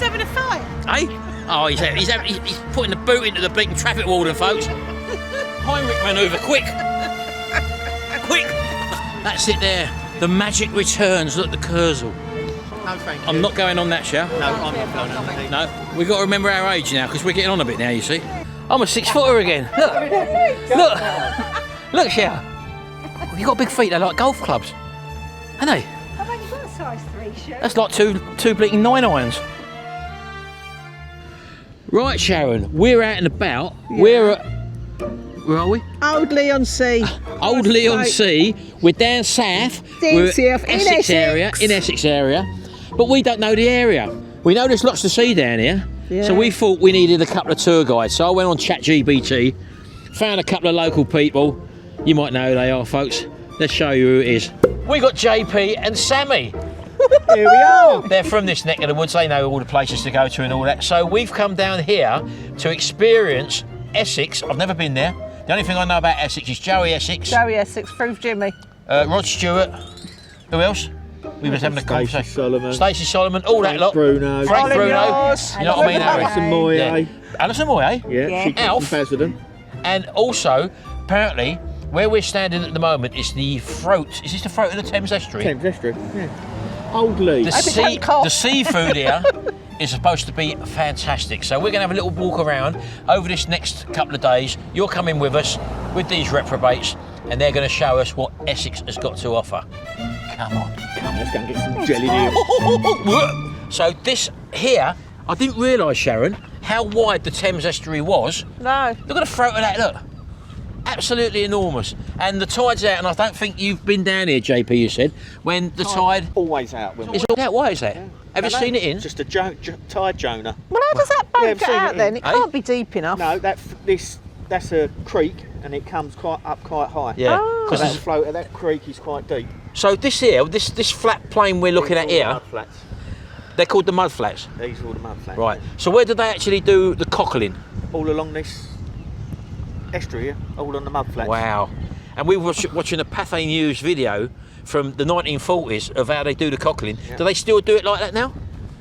Someone's having a fight. Eh? Oh, he's putting the boot into the blinking traffic warden, folks. Heinrich manoeuvre, quick! Quick! That's it there. The magic returns. Look, the Kursaal. No, thank you. I'm not going on that, Shell. No, I'm not going on that. No, we've got to remember our age now, because we're getting on a bit now, you see. I'm a 6-footer again. Look! Look! Look, Shell. You've got big feet, they're like golf clubs. Haven't they? I've only got a size 3 shirt. That's like two blinking 9 irons. Right, Sharon, we're out and about. Yeah. We're at... Where are we? Old Leigh-on-Sea. Old Leigh-on-Sea. We're down south. We're south, in Essex. In Essex area. But we don't know the area. We know there's lots to see down here. Yeah. So we thought we needed a couple of tour guides. So I went on ChatGPT, found a couple of local people. You might know who they are, folks. Let's show you who it is. We got JP and Sammy. Here we are. They're from this neck of the woods. They know all the places to go to and all that. So we've come down here to experience Essex. I've never been there. The only thing I know about Essex is Joey Essex. Joey Essex, Proof Jimmy. Rod Stewart. Who else? We was having a conversation. Solomon. Stacey Solomon, all that lot. Bruno. Frank Bruno. Yours. You know what I mean, Harry? Alison Moyet. Yeah. Alison Moyet. Yeah, she Alf. president. And also, apparently, where we're standing at the moment is the throat. Is this the throat of the Thames Estuary? Thames Estuary. Yeah. Old Leigh. The seafood here is supposed to be fantastic. So we're going to have a little walk around over this next couple of days. You're coming with us with these reprobates, and they're going to show us what Essex has got to offer. Come on. Come, let's go and get some jelly here. So this here, I didn't realise, Sharon, how wide the Thames Estuary was. No. Look at the throat of that, look. Absolutely enormous. And the tide's out, and I don't think you've been down here, JP, you said, when the tide Always out. When is all out. Why is that? Yeah. Have you seen it in? Just a tide Jonah. Well, how does that Yeah, boat I've get seen out it then? in. It Eh? can't be deep enough. No, that's a creek, and it comes quite high. Yeah. Oh. So that float, that creek is quite deep. So this here, this flat plain we're looking at These are here, all the mud flats. they're called the mud flats. These are all the mud flats. Right. So where did they actually do the cockling? All along this estuary here, all on the mud flats. Wow. And we were watching a Pathé News video from the 1940s of how they do the cockling. Yeah. Do they still do it like that now?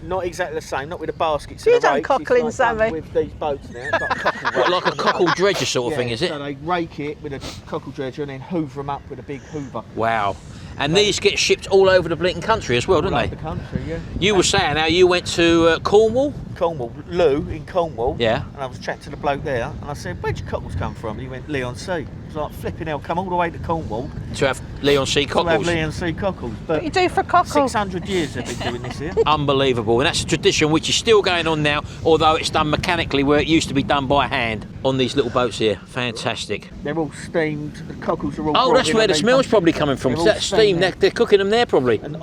Not exactly the same, not with the baskets You and the done rakes. cockling, it's like done Sammy. with these boats now. It's like a cockle rake. Like a cockle dredger sort of thing, is it? So they rake it with a cockle dredger and then hoover them up with a big hoover. Wow. And these get shipped all over the blinking country as well, don't All they? over the country, yeah. You were saying how you went to Cornwall? Cornwall, Lou in Cornwall. Yeah. And I was chatting to the bloke there, and I said, "Where'd your cockles come from?" And he went, "Leigh-on-Sea." I was like, "Flipping hell, come all the way to Cornwall To have Leigh-on-Sea to have cockles. Leigh-on-Sea cockles." What But you do for cockles? 600 years they've been doing this here. Unbelievable. And that's a tradition which is still going on now, although it's done mechanically where it used to be done by hand on these little boats here. Fantastic. They're all steamed. The cockles are all. Oh, brought that's in where and the they smell's come- probably coming from. They're all That steam, steamed. they're cooking them there probably. And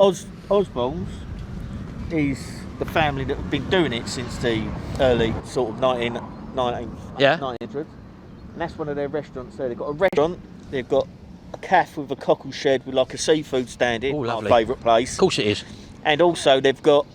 Osborne's is the family that have been doing it since the early sort of 1900s. Yeah. And that's one of their restaurants there. They've got a restaurant, they've got a cafe with a cockle shed with like a seafood stand in, Oh, my lovely. favourite place. Of course it is. And also they've got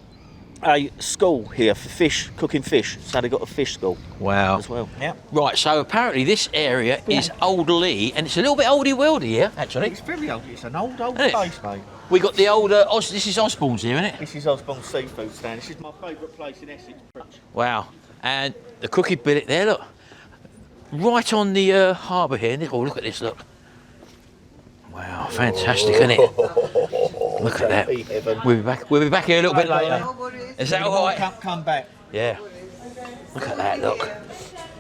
a school here for fish, cooking fish. So they've got a fish school Wow. as well. Yeah. Right, so apparently this area is Old Leigh, and it's a little bit oldie-worldy here, actually. It's very old. It's an old Isn't it? place, mate. We got the old, this is Osborne's here, isn't it? This is Osborne's seafood stand. This is my favourite place in Essex. Wow. And the cookie billet there, look. Right on the harbour here. Oh, look at this, look. Wow, fantastic, isn't it? Look at that. We'll be back here a little bit later. Is that all right? Come back. Yeah. Look at that, look.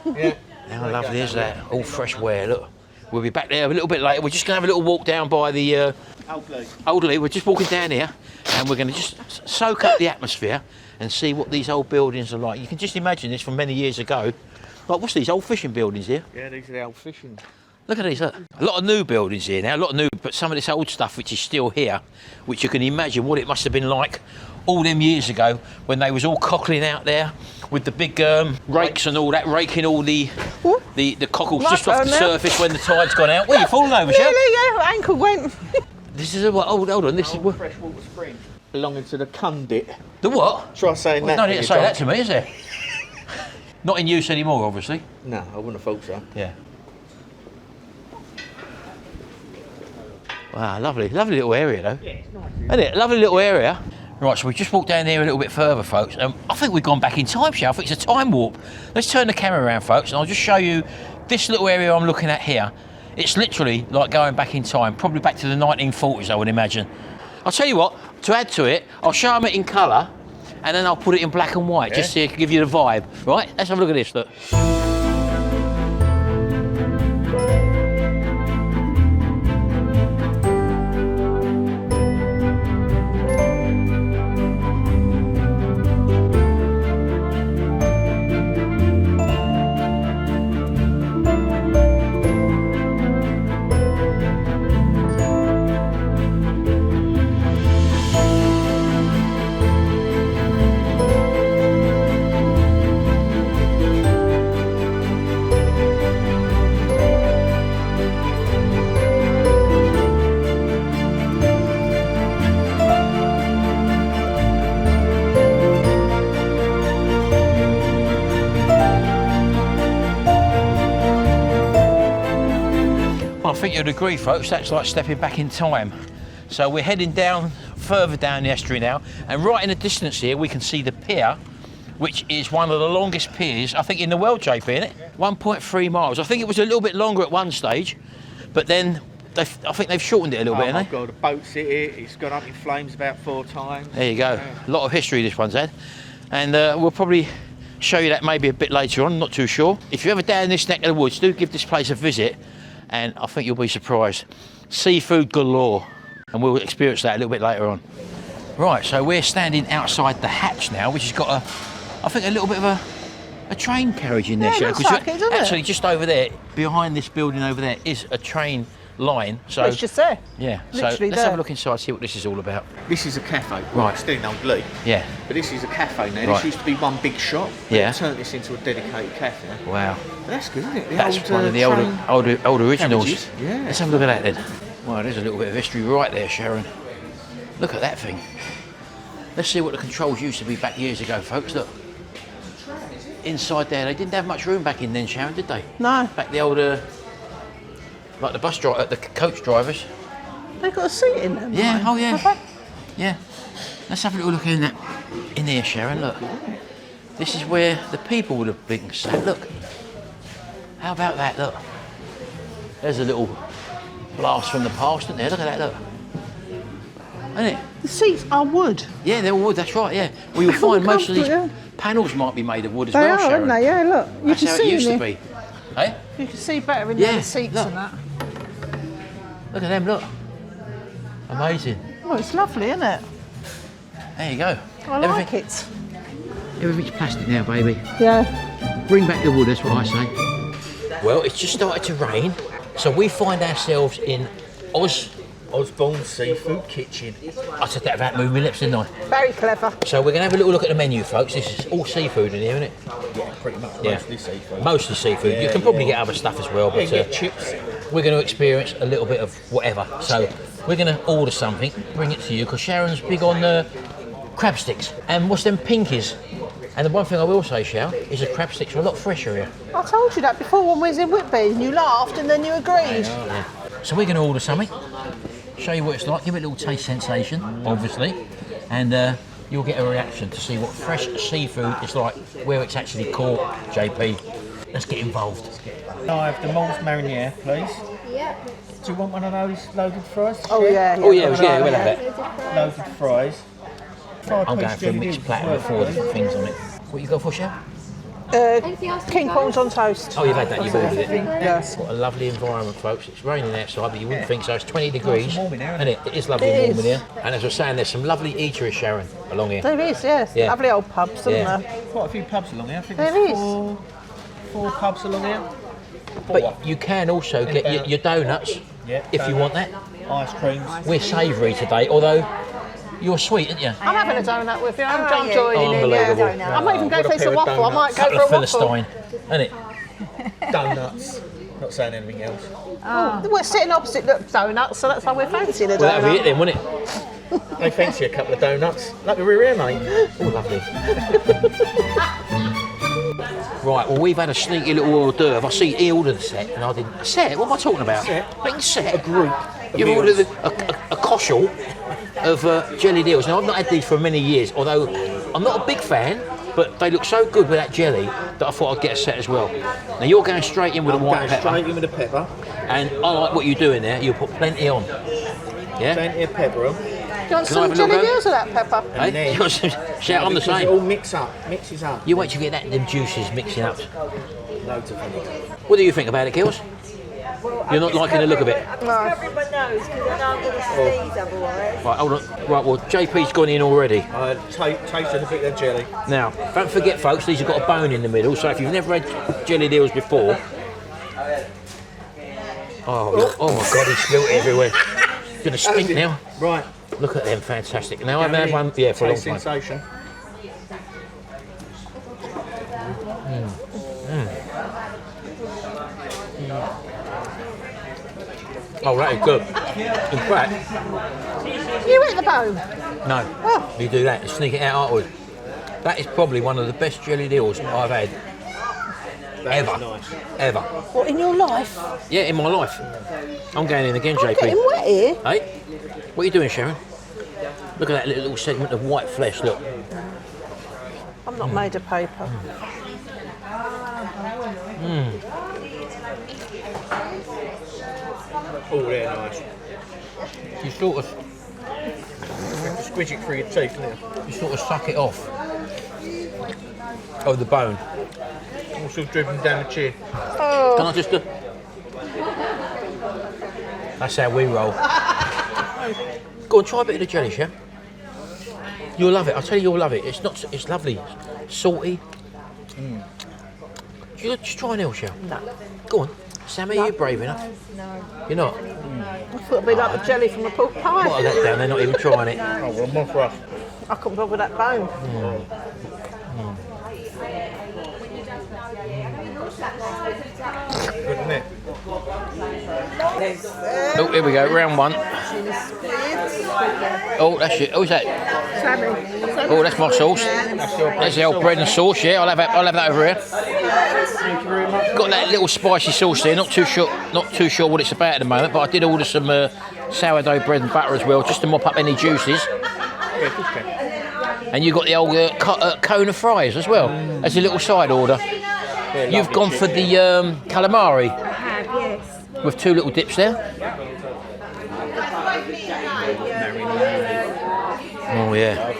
Yeah. How lovely is that? All fresh ware, look. We'll be back there a little bit later. We're just going to have a little walk down by the Old Leigh. Old Leigh. We're just walking down here, and we're going to just soak up the atmosphere and see what these old buildings are like. You can just imagine this from many years ago. Like, what's these old fishing buildings here? Yeah, these are the old fishing. Look at these. Look. A lot of new buildings here now, a lot of new, but some of this old stuff which is still here, which you can imagine what it must have been like all them years ago when they was all cockling out there with the big rakes and all that, raking all the cockles just off the surface when the tide's gone out. Well, you're falling over, Shell. Really, yeah, ankle went. This is a what? Hold on. This is what? Freshwater spring belonging to the Cundit. The what? Try saying that. No, when didn't you're say that drunk. to me, is there? Not in use anymore, obviously. No, I wouldn't have thought so. Yeah. Wow, lovely little area though. Yeah, it's nice. Isn't it? Lovely little area. Right, so we just walked down there a little bit further, folks. I think we've gone back in time, shall I? I think it's a time warp. Let's turn the camera around, folks, and I'll just show you this little area I'm looking at here. It's literally like going back in time, probably back to the 1940s, I would imagine. I'll tell you what, to add to it, I'll show them it in colour, and then I'll put it in black and white, just so it can give you the vibe, right? Let's have a look at this, look. I think you'd agree, folks, that's like stepping back in time. So we're heading down, further down the estuary now, and right in the distance here we can see the pier, which is one of the longest piers, I think, in the world, JP, isn't it? 1.3 miles. I think it was a little bit longer at one stage, but then I think they've shortened it a little bit, haven't they? God, the boat's hit it, it's gone up in flames about 4 times. There you go. A lot of history this one's had. And we'll probably show you that maybe a bit later on, not too sure. If you're ever down this neck of the woods, do give this place a visit, and I think you'll be surprised. Seafood galore, and we'll experience that a little bit later on. Right, so we're standing outside the hatch now, which has got I think a little bit of a train carriage in there. Yeah, looks like it, doesn't it? Actually, just over there, behind this building over there, is a train line. So It's just there. yeah, so Literally let's there. have a look inside, see what this is all about. This is a cafe. Right. It's still in Old Leigh. Yeah. But this is a cafe now. Right. This used to be one big shop. Yeah. They've turned this into a dedicated cafe. Wow. But that's good, isn't it? The That's old, one of the train older originals. carriages. Yeah. Let's have a look at that then. Wow, there's a little bit of history right there, Sharon. Look at that thing. Let's see what the controls used to be back years ago, folks. Look. Inside there, they didn't have much room back in then, Sharon, did they? No. Back the old, like the bus driver, the coach drivers. They've got a seat in them. Yeah, right? oh yeah. Have they? Yeah. Let's have a little look in there, Sharon. Look. This is where the people would have been sat. Look. How about that? Look. There's a little blast from the past, isn't there? Look at that. Look. Isn't it? The seats are wood. Yeah, they're all wood. That's right. Yeah. Well, you'll find most of these Comfortable, panels might be made of wood as They well, are, Sharon. aren't they? Yeah, look. You That's can how see it used in to there. be. Hey? You can see better in Yeah, the seats look. and that. Look at them. Look. Amazing. Oh, it's lovely, isn't it? There you go. I like it. Everything's plastic now, baby. Yeah. Bring back the wood, that's what I say. Well, it's just started to rain, so we find ourselves in Osborne's Seafood Kitchen. I said that without moving my lips, didn't I? Very clever. So we're going to have a little look at the menu, folks. This is all seafood in here, isn't it? Yeah, pretty much. Yeah. Mostly seafood. Mostly seafood. You can probably get other stuff as well, but Yeah, chips. we're going to experience a little bit of whatever. So we're going to order something, bring it to you, because Sharon's big on crab sticks. And what's them pinkies? And the one thing I will say, Sharon, is the crab sticks are a lot fresher here. I told you that before when we was in Whitby and you laughed and then you agreed. Yeah. So we're going to order something, show you what it's like, give it a little taste sensation, obviously, and you'll get a reaction to see what fresh seafood is like, where it's actually caught, JP. Let's get involved. I have the Moles Mariniere, please. Yeah. Do you want one of those loaded fries? Oh, yeah. Oh yeah, we'll have that. Loaded fries. I'm going for a mixed platter with 4 different things on it. What you got for, Sharon? Anything else? King prawns on toast. Oh, you've had that, you've ordered it. Yes. What a lovely environment, folks. It's raining outside, but you wouldn't think so. It's 20 degrees, warm in here, isn't it? It is lovely It and warm in is. here. And as I was saying, there's some lovely eateries, Sharon, along here. There is, yes. Yeah. Lovely old pubs, isn't Yeah. there? Quite a few pubs along here. I think There there's is. four pubs along here. But you can also get your donuts, Yeah, if you want that. Ice creams. We're savoury today, although you're sweet, aren't you? I'm having a donut with you. I'm you? joining in. Unbelievable. Yeah. I might even go What a for some pair of waffle. I might donuts. go Couple for of a waffle. Philistine, isn't it? Donuts. Not saying anything else. We're sitting opposite the donuts, so that's why we're fancying a Well, that'll be it donut. then, wouldn't it? They fancy a couple of donuts. Lucky we're here, mate. Oh, lovely. Right, well, we've had a sneaky little hors d'oeuvre. I see he ordered a set, and I didn't. A set? What am I talking about? Set? Big set. A group. You've ordered a cockles. of jelly deals. Now, I've not had these for many years, although I'm not a big fan, but they look so good with that jelly that I thought I'd get a set as well. Now, you're going straight in with the white pepper. Straight in with the pepper. And I like what you're doing there. You put plenty on. Yeah? Plenty of pepper on. Do you want some jelly deals of that pepper? Hey? You want some? Shout, I'm the same. It all mixes up. You wait till you get them juices mixing up. Loads of vinegar. What do you think about it, Gills? You're not liking the look of it? I'm just covering my nose because I know I'm going to sneeze otherwise. Right, hold on. Right, well, JP's gone in already. I tasted a bit of jelly. Now, don't forget, folks, these have got a bone in the middle, so if you've never had jelly deals before... Oh my God, he spilled it everywhere. It's going to stink now. Right. Look at them, fantastic. Now, I've had one, yeah, for a long time. Sensation. Oh, that is good. In fact, You ate the bone. no, you do that and sneak it out afterwards. That is probably one of the best jelly deals I've had ever. Nice. Ever. What, in your life? Yeah, in my life. I'm going in again, JP. Getting wet here. Hey, what are you doing, Sharon? Look at that little segment of white flesh, look. I'm not made of paper. Oh, they're nice. You sort of Squidge it through your teeth now. suck it off. Oh, the bone. Also dripping down the chin. Oh, Can I just do... That's how we roll. Go on, try a bit of the jelly, Sharon. You'll love it. I'll tell you, you'll love it. It's lovely. Salty. Just try an L shell. no. Go on. Sammy, are you brave enough? No. You're not? I thought it'd be like the jelly from a pork pie. What are that down? They're not even trying it. Oh, well, more for us. I couldn't bother with that bone. Good, isn't it? Oh, here we go. Round one. Oh, that's it. Oh, is that? Sammy. Oh, that's my sauce. There's the old bread and sauce. Yeah, I'll have that over here. Thank you very much. Got that little spicy sauce there. Not too sure what it's about at the moment, but I did order some sourdough bread and butter as well, just to mop up any juices. Yeah, good, Ken. And you got the old cone of fries as well as a little side order. Yeah, You've lovely gone chip. for the calamari I have, yes. with two little dips there. Oh yeah.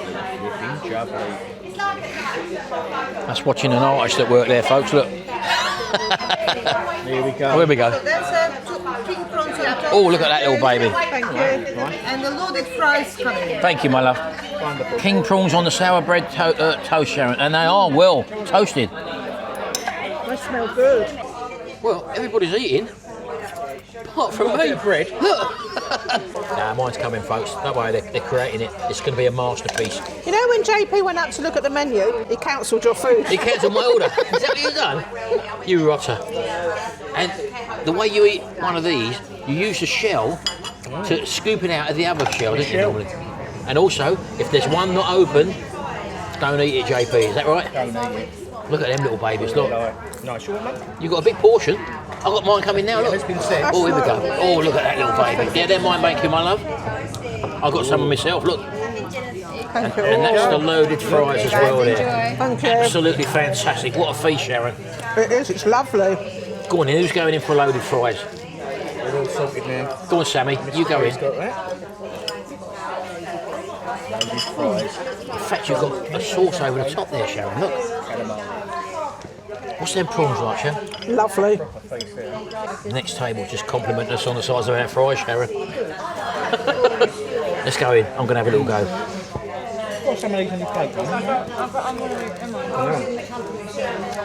That's watching an artist at work there, folks. Look. Here we go. Oh, here we go. That's king prawns on top. Oh, look at that little baby. Thank you. And the loaded fries coming. Thank you, my love. Wonderful. King prawns on the sour bread toast, Sharon, and they are well toasted. They smell good. Well, everybody's eating, apart from me. Bread. Nah, mine's coming, folks. Don't worry, they're creating it. It's going to be a masterpiece. You know when JP went up to look at the menu, he cancelled your food. He cancelled my order. Is that what you've done? You rotter. And the way you eat one of these, you use the shell to scoop it out of the other shell, don't you, normally? And also, if there's one not open, don't eat it, JP. Is that right? Don't eat it. Look at them little babies, look. Nice, you want mate? You got a big portion. I've got mine coming now, look. It's been said. Oh, here we go. Oh, look at that little baby. Yeah, they're mine, thank you, my love. I've got some of myself, look. Thank you. And that's the loaded fries as well there. Thank you. Absolutely fantastic. What a feast, Sharon. It is, it's lovely. Go on in, who's going in for loaded fries? They're all salted now. Go on, Sammy, you go in. He's got that. Loaded fries. In fact, you've got a sauce over the top there, Sharon, look. What's them prawns like, Sharon? Lovely. The next table just compliment us on the size of our fries, Sharon. Let's go in. I'm going to have a little go. Got some of these on your plate, haven't you?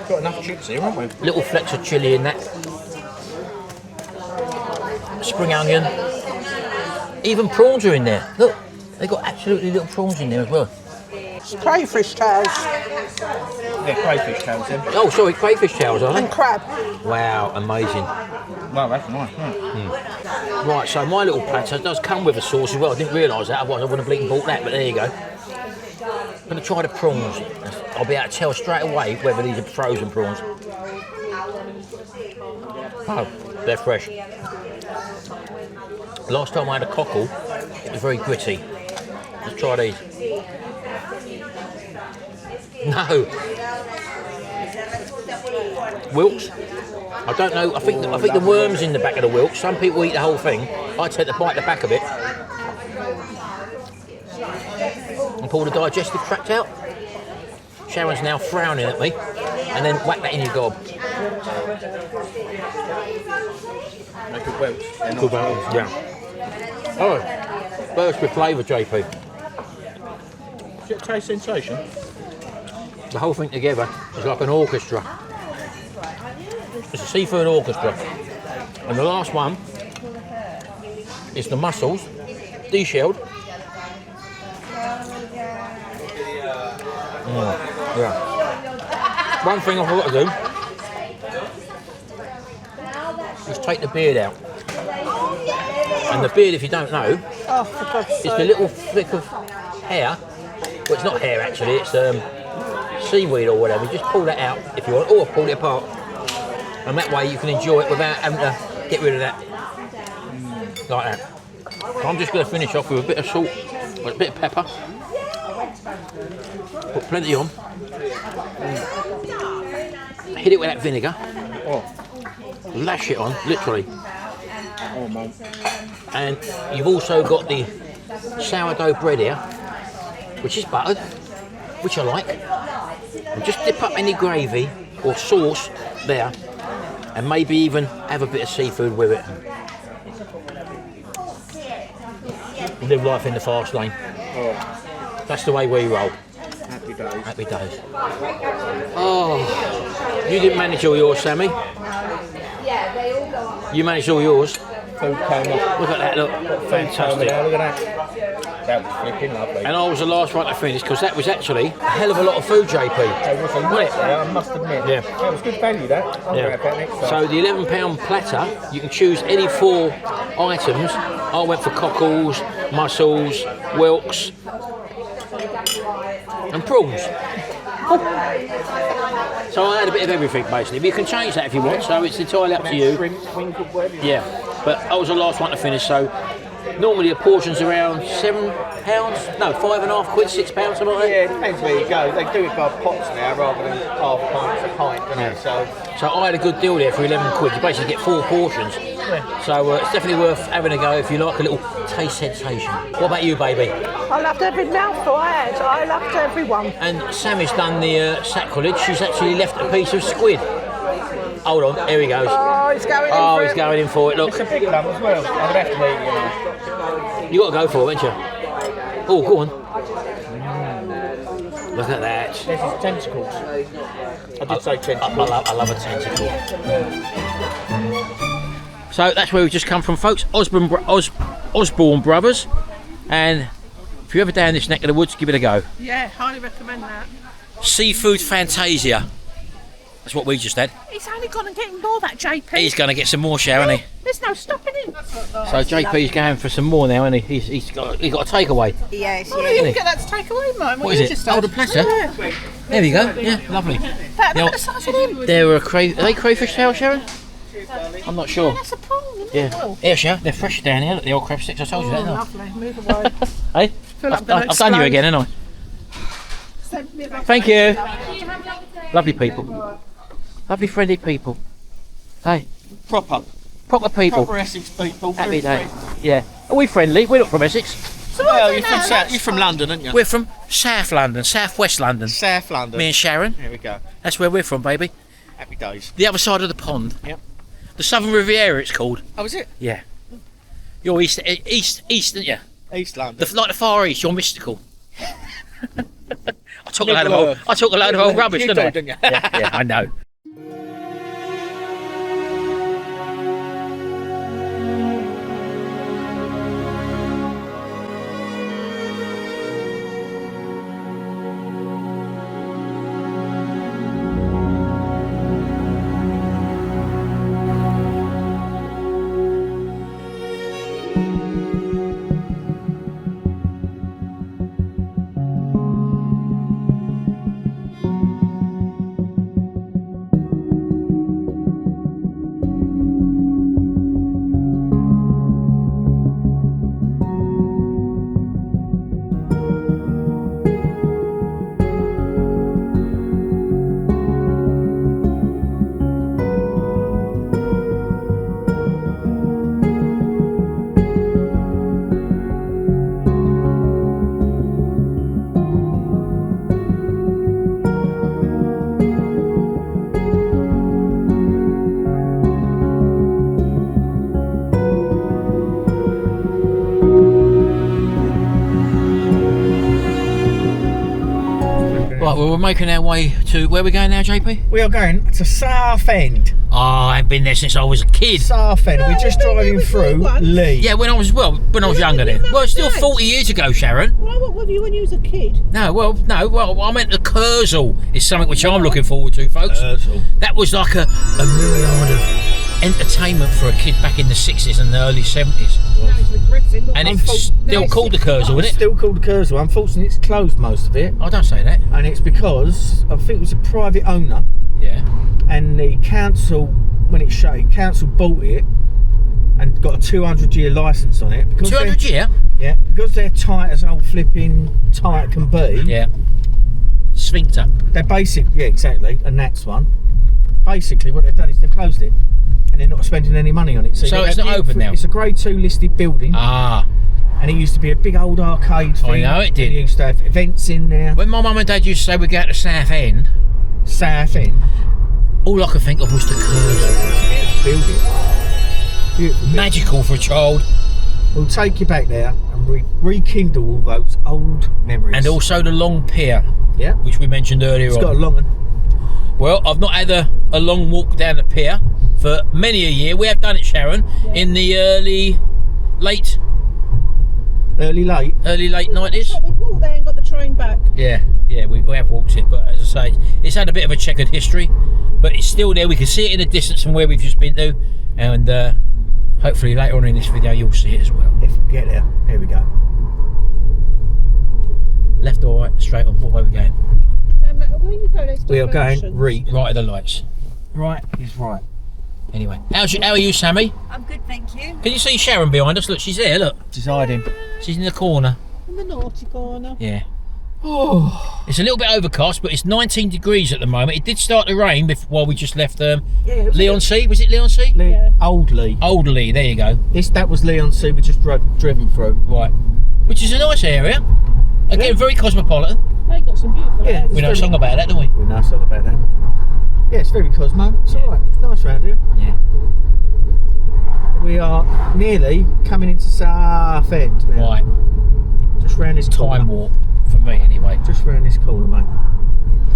Got enough chips here, haven't we? Little flecks of chilli in that. Spring onion. Even prawns are in there. Look, they've got absolutely little prawns in there as well. It's crayfish tails Yeah, crayfish tails then. Oh, sorry, crayfish tails, are and they? crab. Wow, amazing. Wow, that's nice. Right, so my little platter does come with a sauce as well. I didn't realise that, otherwise I would have bleeding bought that, but there you go. I'm going to try the prawns. I'll be able to tell straight away whether these are frozen prawns. Oh, they're fresh. Last time I had a cockle, it was very gritty. Let's try these. No. Wilks. I don't know. I think the worm's in the back of the wilks. Some people eat the whole thing. I take the bite the back of it and pull the digestive tract out. Sharon's now frowning at me, and then whack that in your gob. Like a Welsh. Good balance, yeah. Oh, burst with flavour, JP. Is it a taste sensation? The whole thing together is like an orchestra. It's a seafood orchestra. And the last one is the mussels, deshelled. Yeah. One thing I forgot to do is take the beard out. And the beard, if you don't know, Oh, for God's is sake. the little flick of hair. Well, it's not hair actually, it's seaweed or whatever. Just pull that out if you want, or pull it apart. And that way you can enjoy it without having to get rid of that. Like that. So I'm just going to finish off with a bit of salt, or a bit of pepper. Put plenty on. Hit it with that vinegar. Lash it on, literally. And you've also got the sourdough bread here, which is buttered, which I like. And just dip up any gravy or sauce there, and maybe even have a bit of seafood with it. Live life in the fast lane. That's the way we roll. Happy days. Happy days. Oh, you didn't manage all yours, Sammy. You managed all yours. Food came off. Look at that, look. Fantastic. Look at that. That was flipping lovely. And I was the last one to finish because that was actually a hell of a lot of food, JP. It was a lot there, I must admit. Yeah. That was good value, that. I'm going to have that next time. So the £11 platter, you can choose any 4 items. I went for cockles, mussels, whelks, and prawns. So I had a bit of everything basically. But you can change that if you want, so it's entirely up to you. Shrimp, winkle, whatever you Yeah, but I was the last one to finish, so normally a portion's around £7, no, £5.50, £6, something like that. Yeah, it depends where you go. They do it by pots now rather than half pints a pint, don't they? So I had a good deal there for £11. You basically get 4 portions. So it's definitely worth having a go if you like a little taste sensation. What about you, baby? I loved every mouthful I had. I loved every one. And Sammy's done the sacrilege. She's actually left a piece of squid. Hold on, here he goes. Oh, he's going in Oh, for he's it. going in for it, look. It's a big lump as well. I would have to eat it. You got to go for it, haven't you? Oh, go on. Look at that. This is tentacles. I did say tentacles. I love a tentacle. So that's where we've just come from, folks. Osborne Brothers. And if you're ever down this neck of the woods, give it a go. Yeah, highly recommend that. Seafood Fantasia. That's what we just had. He's only gone and getting more, that JP. He's going to get some more, Sharon, isn't he? There's no stopping him. So JP's going for some more now, isn't he? He's got a takeaway. Yes, Oh, you can get that to take away, mine. What is it? Just Oh, the platter? Yeah. There we go. Yeah, lovely. Look Now, at the size of him. They're are they crayfish tails, Sharon? I'm not sure. That's a prawn, isn't it? Yeah. Here, Sharon. They're fresh down here. Look, the old crab sticks. I told you that, Oh, didn't I? lovely. Move away. Hey? Feel like I've gonna done you explode. again, haven't I? Thank you. Lovely people. Lovely friendly people. Hey, Proper people. Essex people. Happy day. Yeah. Are we friendly? We're not from Essex. Well, you're from London, aren't you? We're from South London, South West London. South London. Me and Sharon. Here we go. That's where we're from, baby. Happy days. The other side of the pond. Yep. The Southern Riviera, it's called. Oh, is it? Yeah. You're east, aren't you? East London. Like the Far East. You're mystical. I talk a load of old rubbish, You don't I? do, don't you? Yeah, I know. Right, well, we're making our way to where we're going now, JP? We are going to Southend. Oh, I ain't been there since I was a kid. Southend. We're just driving through Leigh. Yeah, when I was younger then. Well, it's still 40 years ago, Sharon. Well, I went with you when you was a kid. No, I meant the Kursaal is something which I'm looking forward to, folks. Kursaal. That was like a myriad of entertainment for a kid back in the 60s and the early 70s. Now it's regressing. And it's still called the Kursaal, It's isn't it? still called the Kursaal. Unfortunately, it's closed most of it. Oh, don't say that. And it's because, I think it was a private owner, Yeah. and the council, when it shut, council bought it and got a 200-year licence on it. Because 200 year? Yeah, because they're tight as old flipping tight can be. Yeah. Sphincter. They're yeah, exactly, and that's one. Basically, what they've done is they've closed it, and they're not spending any money on it. So it's not open now? It's a Grade 2 listed building, Ah. and it used to be a big old arcade thing. I know it did. They used to have events in there. When my mum and dad used to say we're going to Southend, Southend. all I could think of was the Kursaal. Building. Beautiful building. Magical for a child. We'll take you back there and rekindle all those old memories. And also the long pier, yeah, which we mentioned earlier it's on. got a long one. Well, I've not had a long walk down the pier for many a year. We have done it, Sharon, in the early late Early late. 90s. We walked there and got the train back. Yeah, we have walked it, but as I say, it's had a bit of a checkered history, but it's still there. We can see it in the distance from where we've just been to, and hopefully later on in this video you'll see it as well. If we get there, here we go. Left or right, straight on, what way are we going? Where you go, there's We are going directions. Right at the lights. Right is right. Anyway, how are you, Sammy? I'm good, thank you. Can you see Sharon behind us? Look, she's there, look. She's hiding. She's in the corner. In the naughty corner. Yeah. Oh, It's a little bit overcast, but it's 19 degrees at the moment. It did start to rain while we just left yeah. it was Leigh-on-Sea. Was it Leigh-on-Sea? Yeah. Old Leigh. Old Leigh, there you go. That was Leigh-on-Sea. We just driven through. Right. Which is a nice area. Again, Yeah. very cosmopolitan. They got some beautiful Yeah. houses. We know a song about that, don't we? We know something about that. Yeah, it's very cosmo. It's alright. It's nice round here. Yeah. We are nearly coming into Southend now. Right. Just round this corner. Time warp for me, anyway. Just round this corner, mate.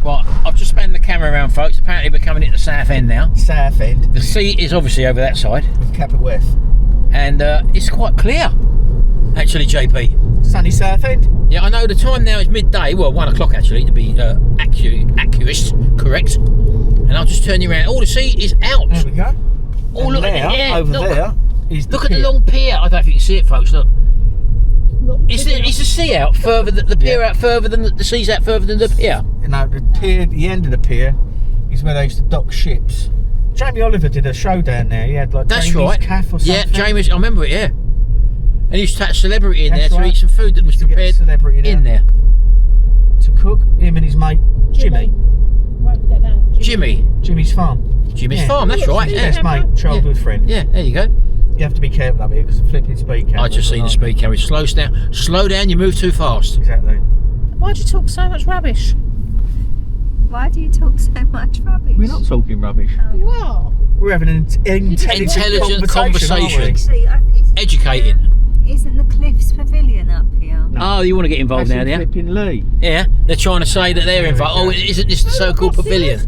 Right, I've just spanned the camera around, folks. Apparently, we're coming into Southend now. Southend The sea is obviously over that side, with capital F. and it's quite clear, actually, JP. Sunny Southend. Yeah, I know the time now is midday. Well, 1 o'clock actually, to be correct. And I'll just turn you around. All the sea is out. There we go. Oh, And look at there, it. Yeah, over look. there is the Look at pier. the long pier. I don't know if you can see it, folks. Look. Look, Is the sea out further? The pier out further than the sea's out further than the pier? You know, the pier, the end of the pier is where they used to dock ships. Jamie Oliver did a show down there. He had like That's Jamie's right. Cafe or something. Yeah, Jamie's. I remember it. Yeah. And he used to take a celebrity in That's there to right. eat some food that was To get a prepared celebrity in there. to cook. Him and his mate Jimmy. Won't get that. Jimmy's farm. Jimmy's Yeah. farm. That's right. His Yeah. best mate, childhood friend. Yeah. There you go. You have to be careful up here because the flipping speed camera. I just seen the speed camera. Slow down. Slow down. You move too fast. Exactly. Why'd you talk so much rubbish? Why do you talk so much rubbish? We're not talking rubbish. You are. We're having an intelligent conversation. aren't we? Actually, Educating. Isn't the Cliffs Pavilion up here? No. Oh, you want to get involved That's now, in yeah? flipping Leigh. Yeah. They're trying to say that they're There we involved. go. Oh, isn't this the so-called pavilion?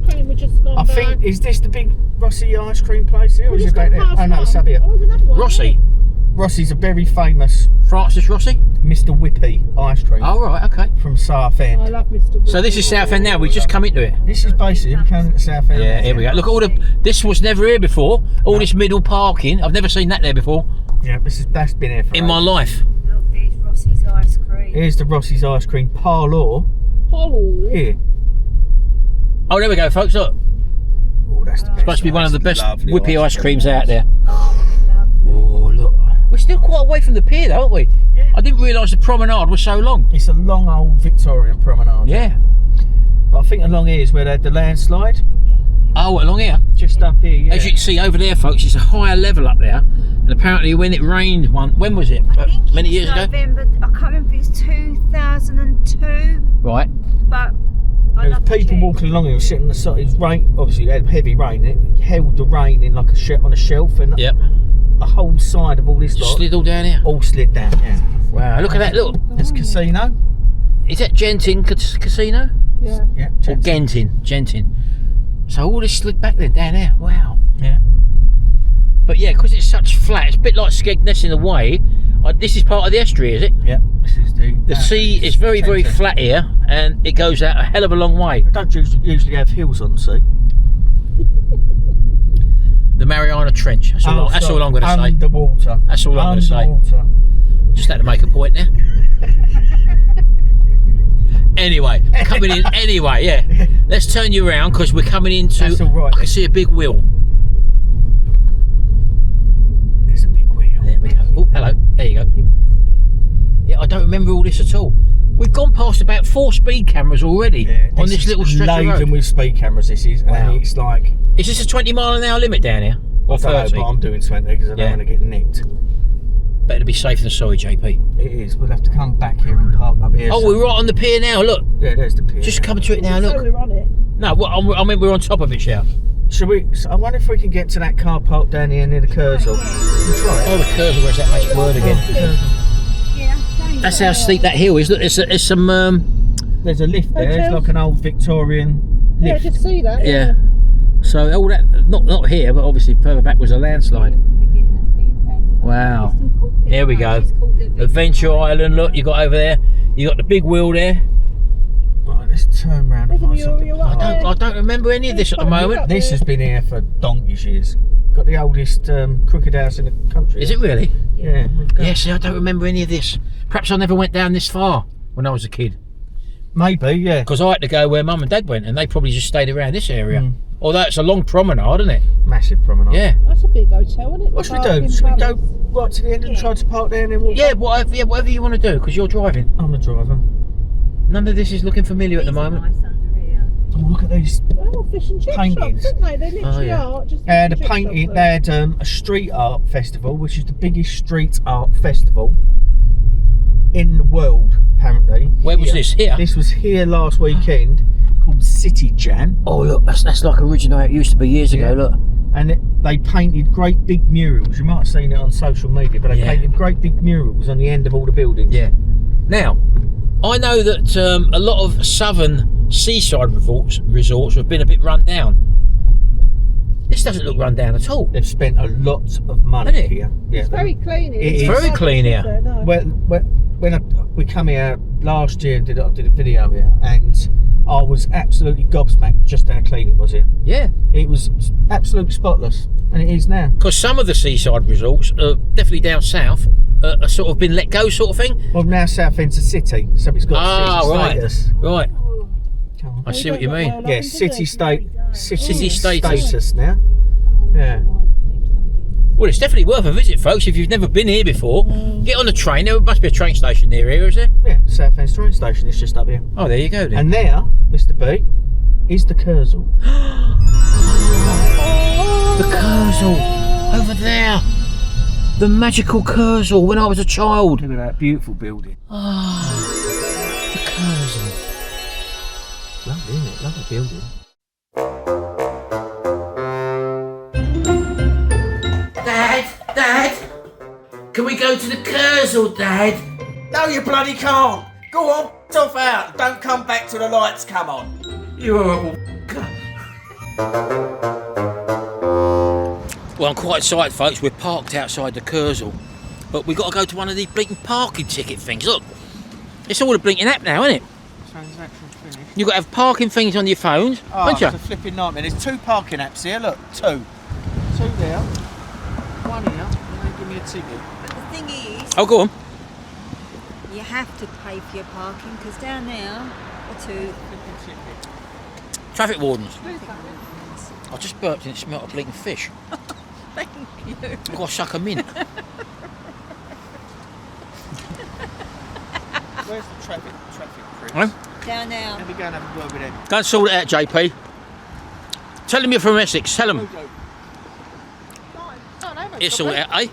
I think, is this the big Rossi ice cream place here? Or is it back there? Oh no, it's up here. Rossi. Rossi's a very famous Francis Rossi. Mr. Whippy ice cream Oh right. Okay. from Southend. I love Mr. So this is Southend now. We just come into it. This is basically becoming Southend. Yeah, here we go. Look at all the. This was never here before. All this middle parking. I've never seen that there before Yeah, that's been here for in my ages. life. Look, there's Rossi's ice cream. Here's the Rossi's ice cream parlour. Hello. Here. Oh, there we go, folks. Look, Oh, that's the best. supposed to be one of the best Lovely whippy ice creams out there. Oh, lovely. Oh, look. We're still quite away from the pier, though, aren't we? Yeah. I didn't realise the promenade was so long. It's a long old Victorian promenade. Yeah. But I think along here is where they had the landslide. Oh, along here. Just up here, yeah. As you can see over there, folks, it's a higher level up there. And apparently, when it rained, when was it? I think Many it's years ago. November, I can't remember if it's 2002, Right. but I There was love to people check. walking along here sitting on the side. It was rain, obviously it had heavy rain. It held the rain in like on a shelf, and Yep. the whole side of all this lot Slid all down here. all slid down. Yeah. Wow, look at that. Look. There's casino. Is that Genting Casino? Yeah. Yeah. Or Genting. So all this slid back then down there. Wow. Yeah. But yeah, because it's such flat, it's a bit like Skegness in a way. This is part of the estuary, is it? Yeah. This is The sea is very, very Thames. flat here, and it goes out a hell of a long way. We don't usually have hills on the sea. The Mariana Trench. That's all I'm going to say. Underwater. That's all I'm going to say. Underwater. Just had to make a point there. Anyway, coming in. Anyway, yeah. Let's turn you around because we're coming into. That's all right. I can see a big wheel. There's a big wheel. There we go. Oh, hello. There you go. Yeah, I don't remember all this at all. We've gone past about 4 speed cameras already on this little stretch of laden road. with speed cameras. This is, Wow. and it's like. Is this a 20-mile-an-hour limit down here? Or I don't know, 30? but I'm doing 20 because I don't Yeah. want to get nicked. Better be safe than sorry, JP. It is. We'll have to come back here and park up here. Oh, we're right on the pier now. Look, Yeah, there's the pier. just coming to it now. So Look. we're on it. No, I mean we're on top of it, Shell. Should we? I wonder if we can get to that car park down here near the Kursaal. We'll try Oh, it. the Kursaal, where's that magic word again? That's how steep that hill is. Look, it's some. There's a lift there. It's Hotels. like an old Victorian Yeah, lift. just see that. Yeah. So all that, not here, but obviously further back was a landslide. Wow. Here we go. Adventure Island. Look, you got over there. You got the big wheel there. Right, let's turn round and find something. you're right there. I don't remember any of this at the moment. This has been here for donkey's years. Got the oldest crooked house in the country. Is it really? Yeah. we've got- Yeah. See, I don't remember any of this. Perhaps I never went down this far when I was a kid. Maybe, yeah. Because I had to go where Mum and Dad went, and they probably just stayed around this area. Mm. Although it's a long promenade, isn't it? Massive promenade. Yeah. That's a big hotel, isn't it? What should we Parking do? Should we go palace. right to the end and try to park there and then walk? Yeah, whatever you want to do, because you're driving. I'm the driver. None of this is looking familiar at the moment. Oh, look at these. Oh, fish and chip Paintings. shops, didn't they? They literally yeah. are. Just They had a fish and chip painting. shops, They had a street art festival, which is the biggest street art festival in the world, apparently. Where was this? Here? This was here last weekend, called City Jam, Oh, look, that's like original how it used to be years ago, Yeah. look. and they painted great big murals. You might have seen it on social media, but they Yeah. painted great big murals on the end of all the buildings. Yeah. Now, I know that a lot of southern seaside resorts have been a bit run down. This doesn't look run down at all. They've spent a lot of money Hasn't it? here. Yeah, It's very clean. It is. Very clean here. when we come here last year and did a video here, and I was absolutely gobsmacked just how clean it was here. Yeah. It was absolutely spotless, and it is now. Because some of the seaside resorts, definitely down south, are sort of been let go sort of thing. Well, now Southend's a city, so it's got Ah, city right. status. Right. Come on. I see what you mean. Yeah, city City status. status now. Yeah. Well, it's definitely worth a visit, folks. If you've never been here before, get on the train. There must be a train station near here, is there? Yeah, Southend's train station is just up here. Oh, there you go then. And there, Mr. B, is the Kursaal. The Kursaal over there. The magical Kursaal when I was a child. Look at that beautiful building. The Kursaal. Lovely, isn't it? Lovely building. Dad, can we go to the Kursaal, Dad? No, you bloody can't. Go on, off out. Don't come back till the lights come on. You horrible. Well, I'm quite excited, folks. We're parked outside the Kursaal, but we've got to go to one of these blinking parking ticket things. Look, it's all a blinking app now, isn't it? Transaction finished. You've got to have parking things on your phones, Oh, haven't it's you? a flipping nightmare. There's 2 parking apps here. Look, 2. 2 there. 1 here. And they give me a ticket. But the thing is, Oh, go on. you have to pay for your parking because down there are 2. Flipping ticket. Traffic wardens. I just burped and it smelt of blinking fish. Thank you. I've got to suck 'em in. Where's the traffic crew? Huh? Down there. Let me go and have a word with them. Go and sort it out, JP. Tell them you're from Essex. Tell them. It's all out, eh?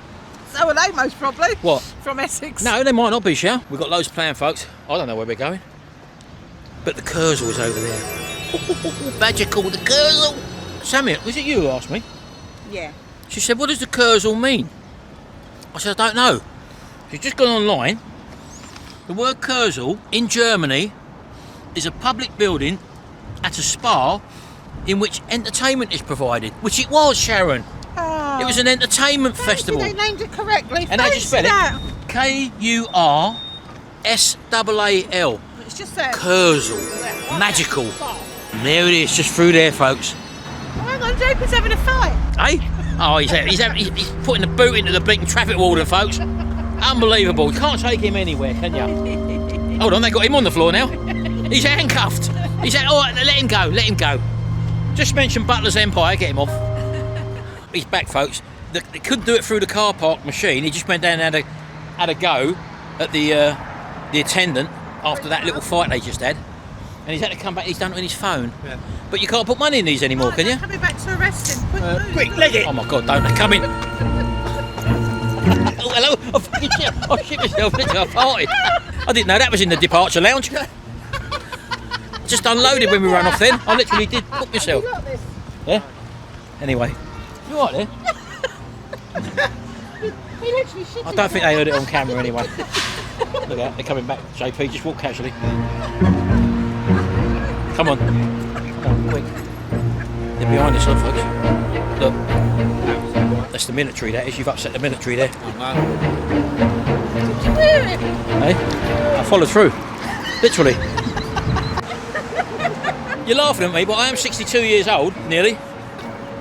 So are they most probably. What? From Essex. No, they might not be, Shell. We've got loads planned, folks. I don't know where we're going. But the Kursaal is over there. Magical, the Kursaal. Sammy, was it you who asked me? Yeah. She said, what does the Kursaal mean? I said, I don't know. She's just gone online. The word Kursaal in Germany is a public building at a spa in which entertainment is provided, which it was, Sharon. Oh. It was an entertainment festival. They named it correctly. And how'd you spell Fancy it? Kursaal. It's just there. Kursaal. Magical. There it is, just through there, folks. Hang on, JP's having a fight. Hey? Oh, he's putting the boot into the blinking traffic warden, folks. Unbelievable. You can't take him anywhere, can you? Hold on, they got him on the floor now. He's handcuffed. All right, let him go, let him go. Just mention Butler's Empire, get him off. He's back, folks. They couldn't do it through the car park machine. He just went down and had a go at the attendant after that little fight they just had. And he's had to come back, he's done it on his phone. Yeah. But you can't put money in these anymore, can you? Coming back to arrest him. Quick, leg it! Oh my God, don't, come in. Oh, hello. Oh, fucking shit. I shit myself into a party. I didn't know that was in the departure lounge. Just unloaded when we ran off then. I literally did put myself. Yeah? Anyway. You alright there? I don't think they heard it on camera anyway. Look at that, they're coming back. JP, just walk casually. Come on. Come on, quick. They're behind us, look, folks. Look. That's the military, that is. You've upset the military there. Hey? I followed through. Literally. You're laughing at me, but I am 62 years old, nearly.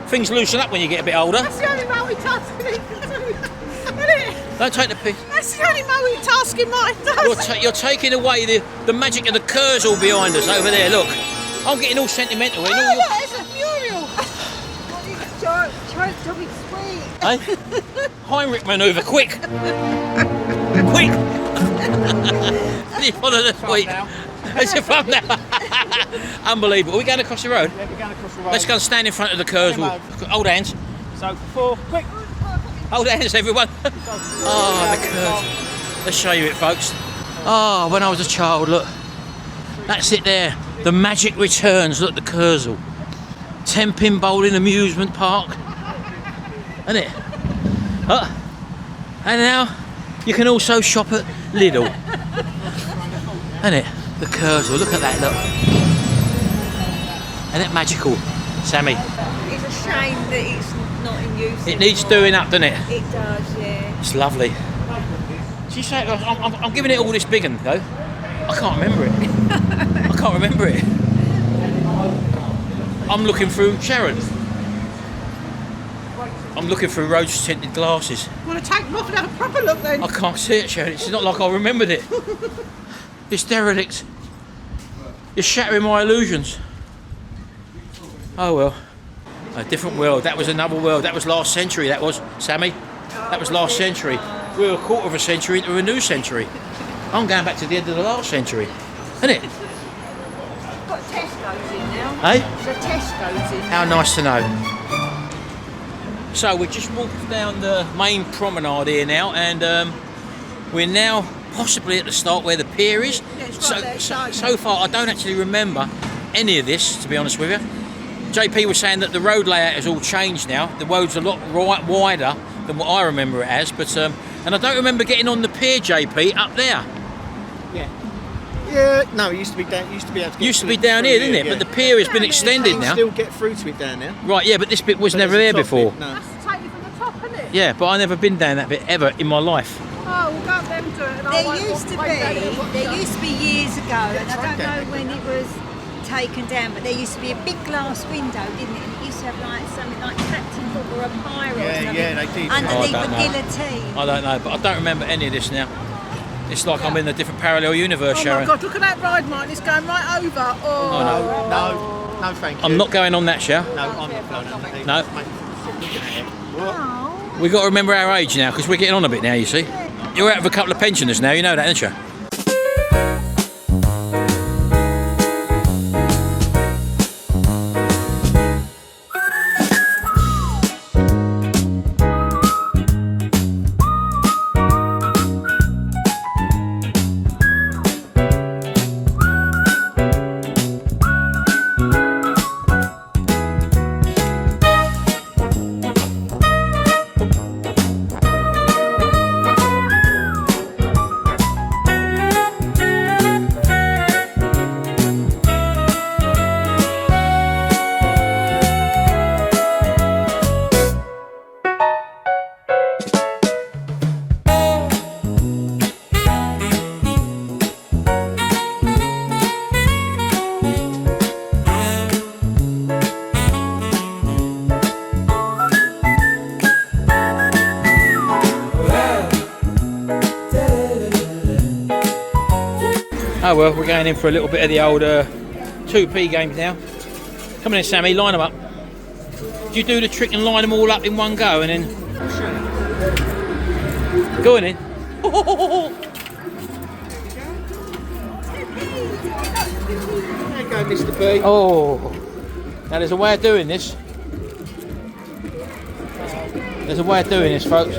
Things loosen up when you get a bit older. That's the only multitasking he can do, isn't it? Don't take the piss. That's the only multitasking mine does. You're taking away the magic of the Kursaal behind us over there, look. I'm getting all sentimental. Oh, look, it's a mural. Choked on its sweet. Hey? Heinrich manoeuvre, quick! Quick! You follow the sweet. It's a fun now. Unbelievable. Are we going across the road? Yeah, we're going across the road. Let's go and stand in front of the Kursaal. Hold hands. So, 4, quick! Hold hands, everyone. Oh, the Kursaal. Let's show you it, folks. Oh, when I was a child, look. That's it there. The magic returns. Look, the Kursaal. 10-pin bowling amusement park. Isn't it? And now you can also shop at Lidl. Isn't it? The Kursaal. Look at that, look. Isn't it magical, Sammy? It's a shame that it's not in use. It needs doing up, doesn't it? It does, yeah. It's lovely. She said, I'm giving it all this big one, though. I can't remember it. I can't remember it. I'm looking through Sharon. I'm looking through rose-tinted glasses. Want to take them off and have a proper look then? I can't see it, Sharon. It's not like I remembered it. It's derelict. You're shattering my illusions. Oh well. A different world. That was another world. That was last century, that was, Sammy. That was last century. We're a quarter of a century into a new century. I'm going back to the end of the last century. Isn't it? Got Tesco's in now. Hey? There's a Tesco's in. How nice to know. So we're just walking down the main promenade here now, and we're now possibly at the start where the pier is. Yeah, it's right there, So far, I don't actually remember any of this, to be honest with you. JP was saying that the road layout has all changed now. The road's a lot wider than what I remember it as, but and I don't remember getting on the pier, JP, up there. Yeah, no, it used to be down. Used to be able to. Used to be down here, didn't it? Yeah. But the pier has been extended You can now. still get through to it down there. Right, yeah, but this bit was But never there's there a top before. bit, no. That's to take you from the top, isn't it? Yeah, but I never been down that bit ever in my life. Oh, we'll go up them to it. And I There won't used to wait down here and watch be that. years ago, and I don't down know when it was taken down, but there used to be a big glass window, didn't it? And it used to have like something like Captain Hook or a pirate or Yeah, something yeah, they did. underneath Oh, I the don't know. guillotine. I don't know, but I don't remember any of this now. It's like I'm in a different parallel universe, Oh Sharon. my God, look at that ride, Martin. It's going right over. Oh, No, thank you. I'm not going on that, Shell. No, I'm not going on that. No. Looking at it. We've got to remember our age now, because we're getting on a bit now, you see. You're out of a couple of pensioners now, you know that, don't you? well, we're going in for a little bit of the old 2p games now. Come on in, Sammy, line them up. Do you do the trick and line them all up in one go and then... Go on in. There you go, Mr. B. Oh, now there's a way of doing this. There's a way of doing this, folks.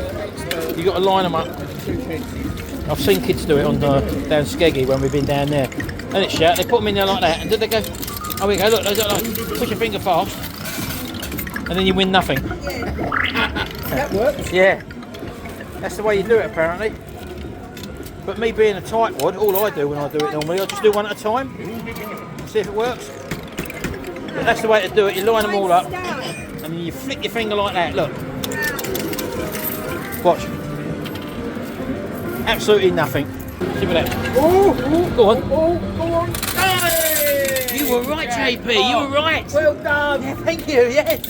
You've got to line them up. I've seen kids do it on down Skeggy when we've been down there. And it's shout, they put them in there like that, and did they go, oh, we go, look, push your finger fast, and then you win nothing. That works. Yeah, that's the way you do it apparently. But me being a tightwad, all I do when I do it normally, I just do one at a time, see if it works. But that's the way to do it, you line them all up, and then you flick your finger like that, look. Watch. Absolutely nothing. See what that. Oh, go on. Go on. Hey! You were right, JP, you were right. Well done. Yeah, thank you, yes.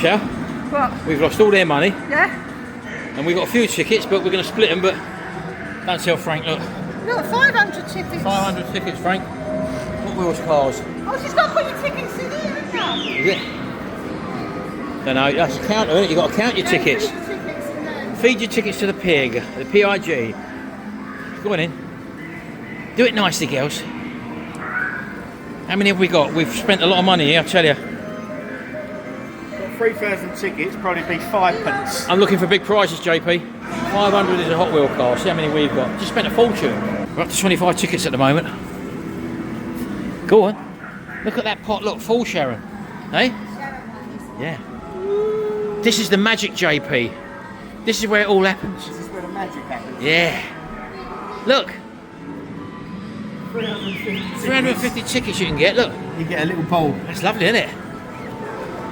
Shall? What? We've lost all their money, Yeah? and we've got a few tickets, but we're going to split them, but don't tell Frank, look. Look, 500 tickets. 500 tickets, Frank. What wheels cars? Oh, she's got to put your tickets in here, haven't you? Is it? Don't know, that's a counter, isn't it? You've got to count your tickets. Put your tickets in there. Feed your tickets to the PIG, the PIG. Go on in. Do it nicely, girls. How many have we got? We've spent a lot of money here, I'll tell you. Got 3,000 tickets, probably be 5 pence. I'm looking for big prizes, JP. 500 is a Hot Wheel car. See how many we've got. Just spent a fortune. We're up to 25 tickets at the moment. Go on. Look at that pot. Look, full Sharon. Hey? Yeah. This is the magic, JP. This is where it all happens. This is where the magic happens. Yeah. Look. 350 350 tickets you can get. Look. You get a little bowl. That's lovely, isn't it?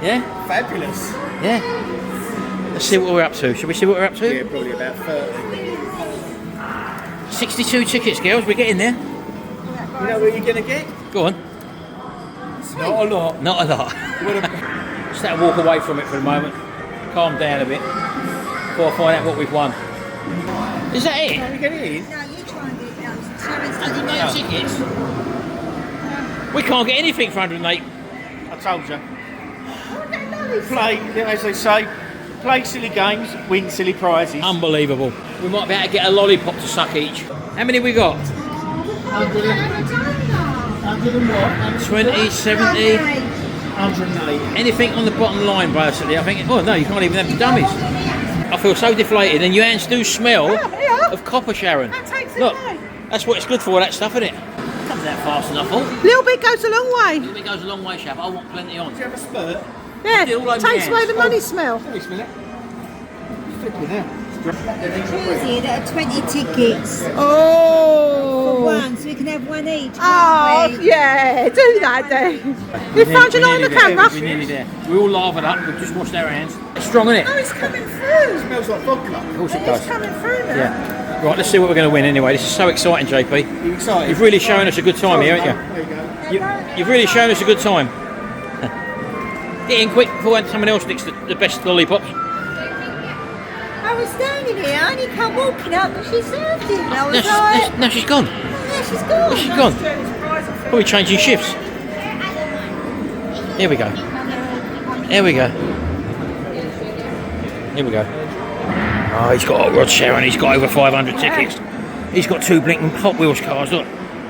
Yeah? Fabulous. Yeah. Let's see what we're up to. Shall we see what we're up to? Yeah, probably about 30. 62 tickets, girls. We're getting there. You know what you're going to get? Go on. Not a lot. Not a lot. Just have to walk away from it for a moment. Calm down a bit. Before I find out what we've won. Is that it? How are you getting in? No, you try and get it now. Sharon's 108 tickets? We can't get anything for 108. I told you. Play, as they say, play silly games, win silly prizes. Unbelievable. We might be able to get a lollipop to suck each. How many we got? 20, 70. 108. Anything on the bottom line, basically. I think. Oh no, you can't even have the dummies. I feel so deflated, and your hands do smell of copper, Sharon. That takes it Look, away. that's what it's good for, that stuff, isn't it? Comes out fast enough, all. Little bit goes a long way. It goes a long way, Shav. I want plenty on. Do you have a spurt? Yeah, Still like takes my away hands. the money smell. Let me smell it. Flipping out. Tuesday, there are 20 tickets for Oh. one, so we can have one each. Oh, can't we? yeah, do that then. You found your light on the camera? We're nearly there. We're all lathered up. We've just washed our hands. It's strong, isn't Oh, it? it's coming through. Smells like vodka. Of course it It's does. coming through now. Yeah. Right, let's see what we're going to win anyway. This is so exciting, JP. You excited? You've really shown us a good time here, haven't There you go. you? You've really shown us a good time. Get in quick before someone else nicks the best lollipops. I was standing here, I only come walking up and she served it. And I was like, No, she's gone. yeah, she's gone. She's gone. Probably changing shifts. Here we go. Here we go. Here we go. Oh, he's got Hot Rod, Sharon. He's got over 500 tickets. He's got 2 blinking Hot Wheels cars. Look,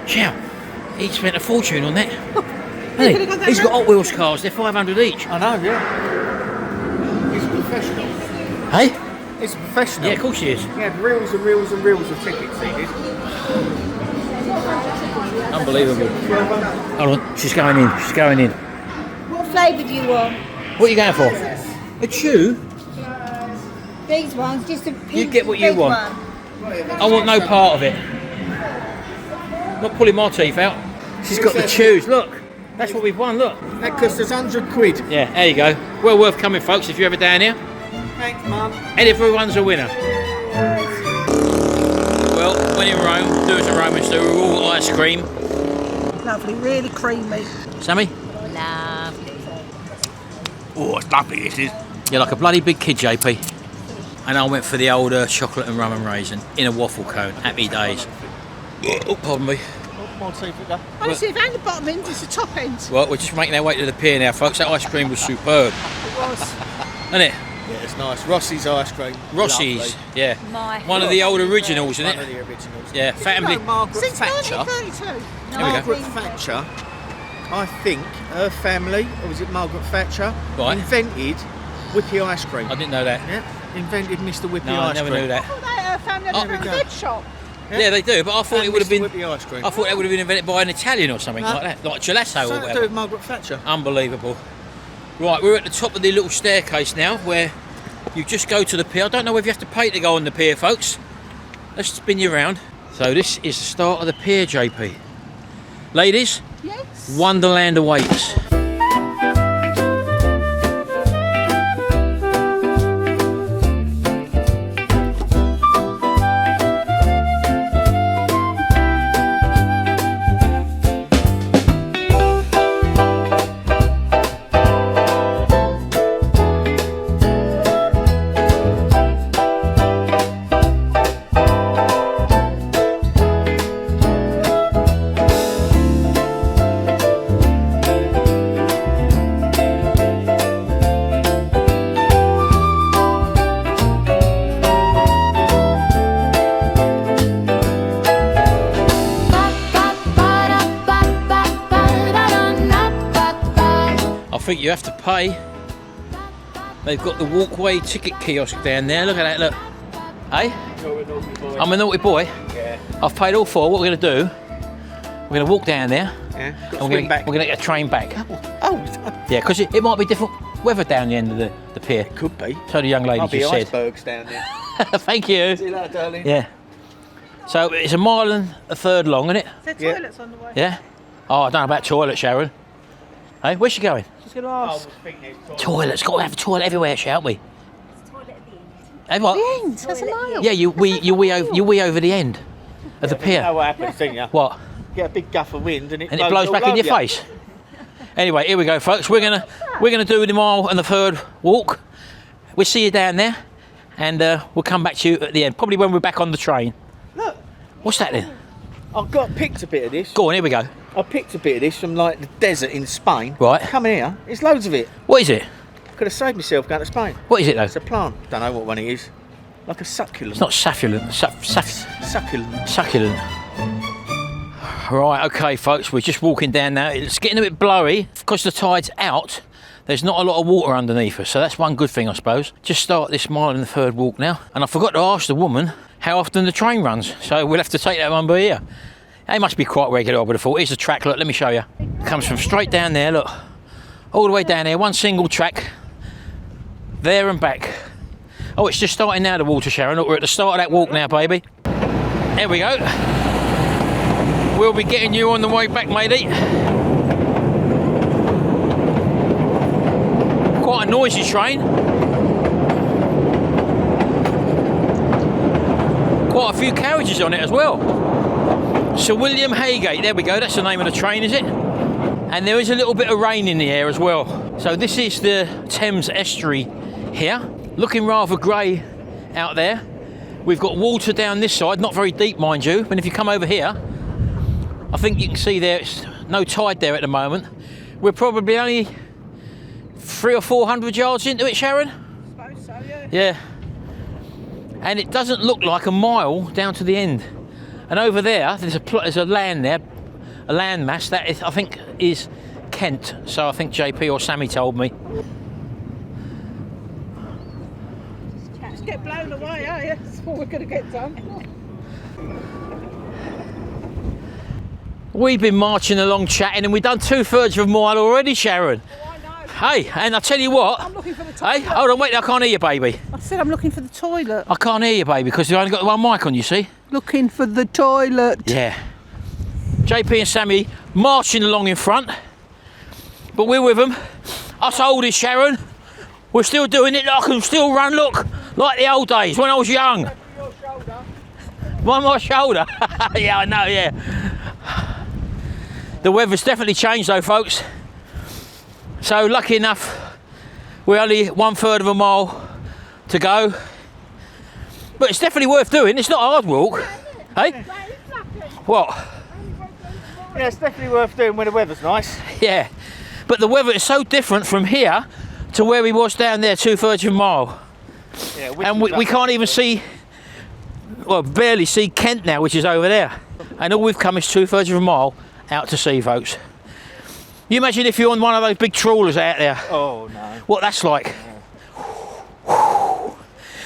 Chow. He spent a fortune on that. Hasn't he? He's got Hot Wheels cars. They're 500 each. I know, yeah. He's a professional. Hey? He's a professional. Yeah, of course he is. He had reels and reels and reels of tickets, he did. Unbelievable. Hold on. She's going in. She's going in. What flavour do you want? What are you going for? A chew? These ones, just a pink get what you big want. one. I want no part of it. Not pulling my teeth out. She's got the chews. Look. That's what we've won. Look. That cost us £100. Yeah, there you go. Well worth coming, folks, if you're ever down here. Thanks, Mum. And everyone's a winner. Well, when in Rome, do as the Romans do. We're all ice cream. Lovely, really creamy. Sammy? Oh, it's lovely, this is. You're like a bloody big kid, JP. And I went for the old chocolate and rum and raisin in a waffle cone. Happy days. Oh, pardon me. Come on, see if we go. Honestly, if the bottom end, it's the top end. Well, we're just making our way to the pier now, folks. That ice cream was superb, It was. isn't it? Yeah, it's nice. Rossi's ice cream. Rossi's, Lovely. yeah. My One of the old originals, isn't One of it? the originals. Yeah, family. You know Margaret Since Thatcher. 1932. Here we go. Margaret Thatcher, I think her family, or was it Margaret Thatcher, Right. invented whippy ice cream. I didn't know that. Yeah, invented Mr. Whippy No, I ice never cream. knew that. Oh, her family had Oh, a there we go. bread shop. Yeah, they do, but I thought And it would have Mr. been. Whippy ice cream. I thought it would have been invented by an Italian or something No. like that, like gelato or Something to do whatever. with Margaret Thatcher. Unbelievable. Right, we're at the top of the little staircase now, where you just go to the pier. I don't know if you have to pay to go on the pier, folks. Let's spin you around. So this is the start of the pier, JP. Ladies, Yes. Wonderland awaits. I think you have to pay. They've got the walkway ticket kiosk down there. Look at that, look. Hey? I'm a naughty boy. Yeah. I've paid all for. What we're going to do, we're going to walk down there. Yeah. And we're going to get a train back. Oh, Yeah, because it might be different weather down the end of the pier. could be. So the young lady Might be just said. icebergs down there. Thank you. See you later, darling. Yeah. So it's a mile and a third long, isn't it? There's Yeah. toilets on the way. Yeah. Oh, I don't know about toilet, Sharon. Hey, where's she going? She's going to I ask. was thinking it's Toilets. Got to have a toilet everywhere, shan't we? Toilet at the end. Hey, what? The end, that's a mile. Yeah, you wee over the end of the You know pier. what happens, don't you? What? Get a big guff of wind and it Blows all back in over your you. face. Anyway, here we go, folks. We're gonna do the mile and the third walk. We'll see you down there, and we'll come back to you at the end. Probably when we're back on the train. Look, What's that then? I've picked a bit of this. Go on, here we go. I picked a bit of this from like the desert in Spain. Right. Come here, there's loads of it. What is it? Could have saved myself going to Spain. What is it though? It's a plant. Don't know what one it is. Like a succulent. It's not succulent. Succulent. Succulent. Right, okay, folks. We're just walking down now. It's getting a bit blurry because the tide's out. There's not a lot of water underneath us, so that's one good thing, I suppose. Just start this mile and the third walk now. And I forgot to ask the woman how often the train runs, so we'll have to take that one by here. They must be quite regular, I would have thought. Here's the track, look, let me show you. Comes from straight down there, look. All the way down there, one single track. There and back. Oh, it's just starting now, the water, Sharon. Look, we're at the start of that walk now, baby. There we go. We'll be getting you on the way back, matey. Quite a noisy train. Quite a few carriages on it as well. Sir William Haygate, there we go, that's the name of the train, is it? And there is a little bit of rain in the air as well. So this is the Thames estuary here. Looking rather grey out there. We've got water down this side, not very deep mind you, but if you come over here, I think you can see there, it's no tide there at the moment. We're probably only 300 or 400 yards into it, Sharon? I suppose so, yeah. Yeah. And it doesn't look like a mile down to the end. And over there, there's a land there, a landmass that is, I think is Kent. So I think JP or Sammy told me. Just get blown away, eh? That's what we're going to get done. We've been marching along chatting and we've done 2/3 of a mile already, Sharon. Oh, I know. Hey, and I tell you what. I'm looking for the toilet. Hey, hold on, wait, I can't hear you, baby. I said I'm looking for the toilet. I can't hear you, baby, because you've only got one mic on, you see? Looking for the toilet. Yeah. JP and Sammy marching along in front, but we're with them. Us oldies, Sharon, we're still doing it. I can still run, look, like the old days when I was young. On my shoulder. Yeah, I know, yeah. The weather's definitely changed though, folks. So lucky enough, we're only 1/3 of a mile to go. But it's definitely worth doing. It's not a hard walk. Hey? What? Yeah, it's definitely worth doing when the weather's nice. Yeah, but the weather is so different from here to where we was down there 2/3 of a mile. Yeah, And we can't even see, well, barely see Kent now, which is over there. And all we've come is 2/3 of a mile out to sea, folks. You imagine if you're on one of those big trawlers out there, Oh no. what that's like.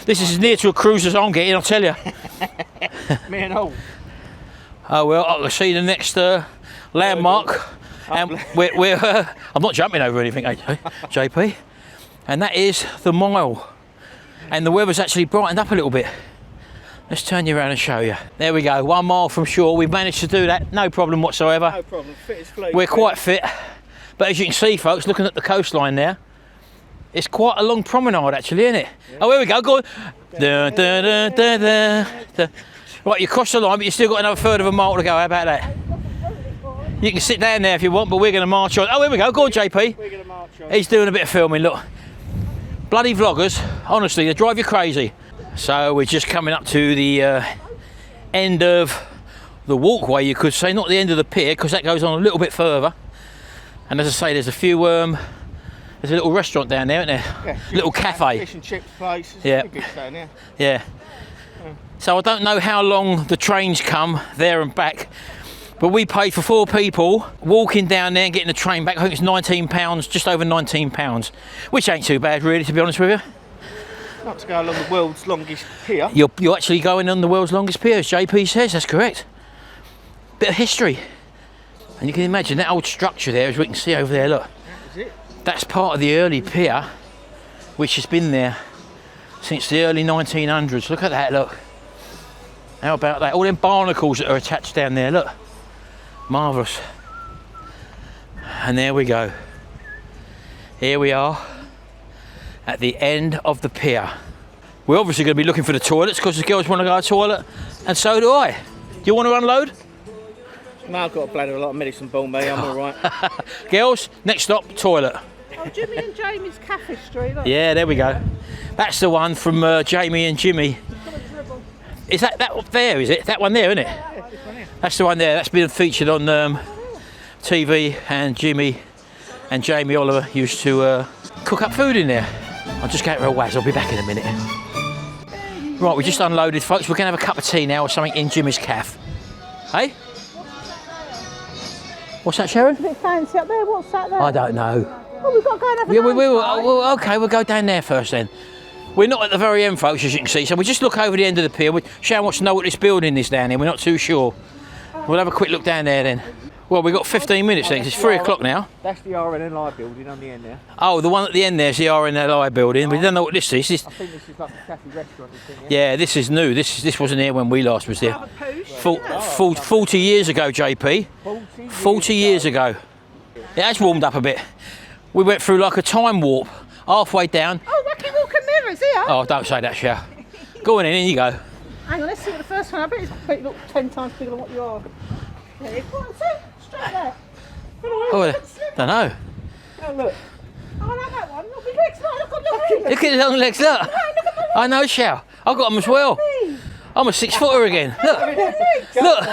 This is as near to a cruise as I'm getting, I'll tell you. Me and all. Oh well, I can see the next landmark, and I'm not jumping over anything, JP, and that is the mile. And the weather's actually brightened up a little bit. Let's turn you around and show you. There we go, 1 mile from shore. We've managed to do that, no problem whatsoever. No problem, fit as flea. We're quite fit, but as you can see, folks, looking at the coastline there, it's quite a long promenade actually, isn't it? Yeah. Oh, here we go, go on. Da, da, da, da, da, da. Right, you crossed the line, but you've still got another 1/3 of a mile to go. How about that? You can sit down there if you want, but we're going to march on. Oh, here we go. Go on, JP. We're going to march on. He's doing a bit of filming, look. Bloody vloggers, honestly, they drive you crazy. So we're just coming up to the end of the walkway, you could say. Not the end of the pier, because that goes on a little bit further. And as I say, there's a few... there's a little restaurant down there, isn't there? Yeah, little cafe. Fish and chips place. Yeah. Good down there. Yeah. So I don't know how long the trains come there and back, but we paid for 4 people walking down there and getting the train back. I think it's £19, just over £19, which ain't too bad really, to be honest with you. Not to go along the world's longest pier. You're actually going on the world's longest pier, as JP says. That's correct. Bit of history, and you can imagine that old structure there, as we can see over there. Look, Is it? that's part of the early pier, which has been there since the early 1900s. Look at that, look. How about that? All them barnacles that are attached down there, look. Marvellous. And there we go. Here we are at the end of the pier. We're obviously going to be looking for the toilets because the girls want to go to the toilet, and so do I. Do you want to unload? No, I've got a bladder, a lot of medicine ball, mate. I'm all right. Girls, next stop, toilet. Oh, Jimmy and Jamie's Cafe Street. Look. Yeah, there we go. That's the one from Jamie and Jimmy. Is that up there, is it? That one there, isn't it? Yeah, this one here. That's the one there. That's been featured on TV, and Jimmy and Jamie Oliver used to cook up food in there. I'll just go for a waz. I'll be back in a minute. Right, we just unloaded, folks. We're going to have a cup of tea now or something in Jimmy's cafe. Hey? What's that, Sharon? A bit fancy up there. What's that there? I don't know. Oh, we've got to go and have a Yeah, nose, okay, we'll go down there first then. We're not at the very end, folks, as you can see, so we just look over the end of the pier. Sharon wants to know what this building is down here. We're not too sure. We'll have a quick look down there then. Well, we've got 15 minutes then, 'cause it's 3 o'clock now. That's the RNLI building on the end there. Oh, the one at the end there's the RNLI building. We don't know what this is. I think this is like a cafe restaurant. Yeah. Yeah, this is new. This wasn't here when we last was there. 40 years ago, JP. 40 years ago. It has warmed up a bit. We went through like a time warp, halfway down. Oh, Wacky Walker Mirrors here. Oh, don't say that, Shell. Go on in you go. Hang on, let's see what the first one. I bet it's look 10 times bigger than what you are. Yeah, go on, see? Straight there. Oh, I don't know. Oh, look. Oh, I like that one. Look, big legs. Look, look. Look at the long legs, look. I know, Shell. I've got them as well. I'm a 6-footer again. Look. Look.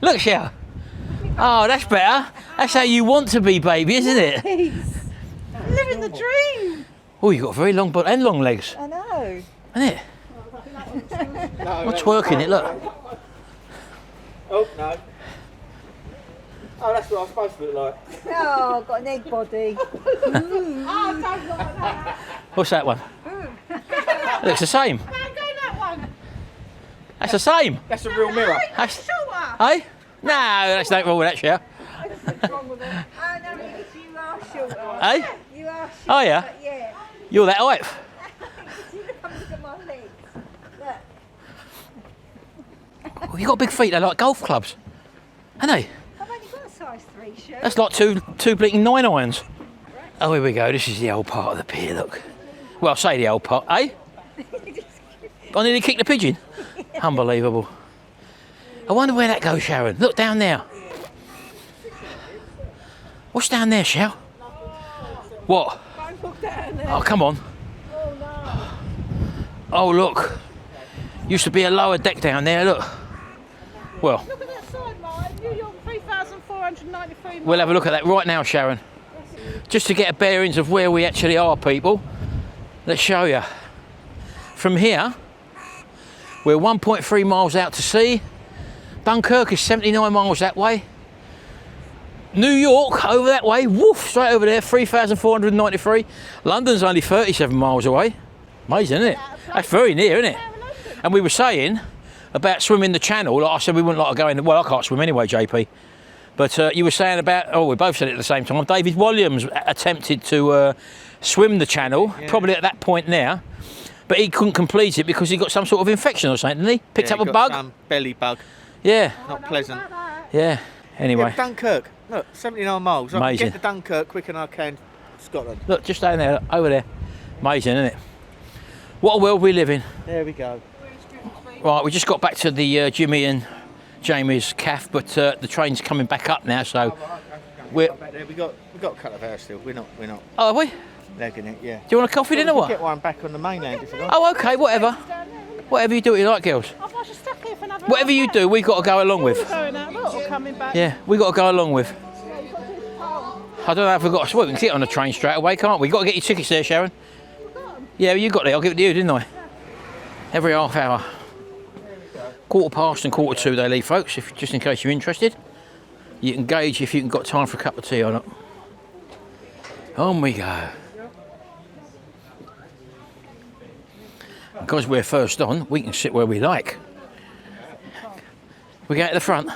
Look, Shell. Oh, that's better. That's how you want to be, baby, isn't it? Living the dream. Oh, you've got very long butt and long legs, I know. isn't it? I'm twerking it, look. Oh, no. Oh, that's what I'm supposed to look like. Oh, got an egg body. Oh, don't like that. What's that one? Looks the same. No, go that one. That's the same. That's a real mirror. That's, Shorter. hey? No, that's not wrong with that, Shell. What's wrong with it? Oh, no, you are shorter. Hey? You are shorter. Oh, yeah? But yeah. You're that height. Come look at my legs. Look. Oh, you got big feet, they're like golf clubs. Haven't they? I've only got a size 3 shoe. That's like two blinking 9 irons. Oh, here we go. This is the old part of the pier, look. Well, I say the old part, eh? I nearly kicked the pigeon. Unbelievable. I wonder where that goes, Sharon. Look down there. What's down there, Shell? What? Don't look down there. Oh, come on. Oh, look. Used to be a lower deck down there, look. Well, Look at that side, Martin. New York 3004. We'll have a look at that right now, Sharon. Just to get a bearings of where we actually are, people. Let's show you. From here, we're 1.3 miles out to sea. Dunkirk is 79 miles that way. New York over that way, woof, straight over there, 3,493. London's only 37 miles away. Amazing, isn't it? That's very near, isn't it? And we were saying about swimming the channel. Like I said, we wouldn't like to go in. Well, I can't swim anyway, JP. But you were saying about, oh, we both said it at the same time. David Williams attempted to swim the channel, probably at that point now. But he couldn't complete it because he got some sort of infection or something, didn't he? Picked up a bug. Some belly bug. Yeah. Not pleasant. Yeah. Anyway. Yeah, Dunkirk. Look, 79 miles. Amazing. I can get to Dunkirk quicker than I can Scotland. Look, just down there, over there. Amazing, isn't it? What a world we live in. There we go. Right, we just got back to the Jimmy and Jamie's calf, but the train's coming back up now, so we're. We got a couple of hours still. We're not. Oh, are we? Legging it, yeah. Do you want a coffee then or what? Get one back on the mainland if you like. Oh, okay, whatever. Whatever you do, what you like, girls. I was just stuck here for another Whatever you do, we got to go along with. Going out, look, or coming back. Yeah, we got to go along with. I don't know if we've got. Well, we can get on the train straight away, can't we? Got to get your tickets there, Sharon. Yeah, you got it. I'll give it to you, didn't I? Every half hour. 1:15 and 1:45 they leave, folks. If just in case you're interested, you can gauge if you can got time for a cup of tea or not. On we go. Because we're first on, we can sit where we like. We go at the front.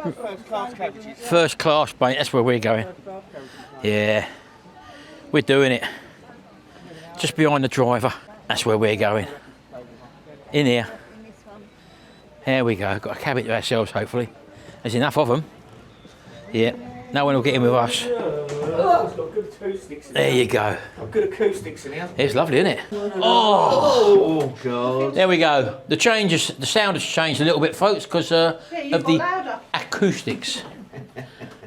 First class cabbages. First class, mate. That's where we're going. Yeah, we're doing it. Just behind the driver. That's where we're going. In here. There we go. Got a cabin to ourselves, hopefully. There's enough of them. Yeah. No one will get in with us. It's got good acoustics in There you go. Got good acoustics in here. It's lovely, isn't it? Oh, God. there we go. The sound has changed a little bit, folks, because of the louder. acoustics.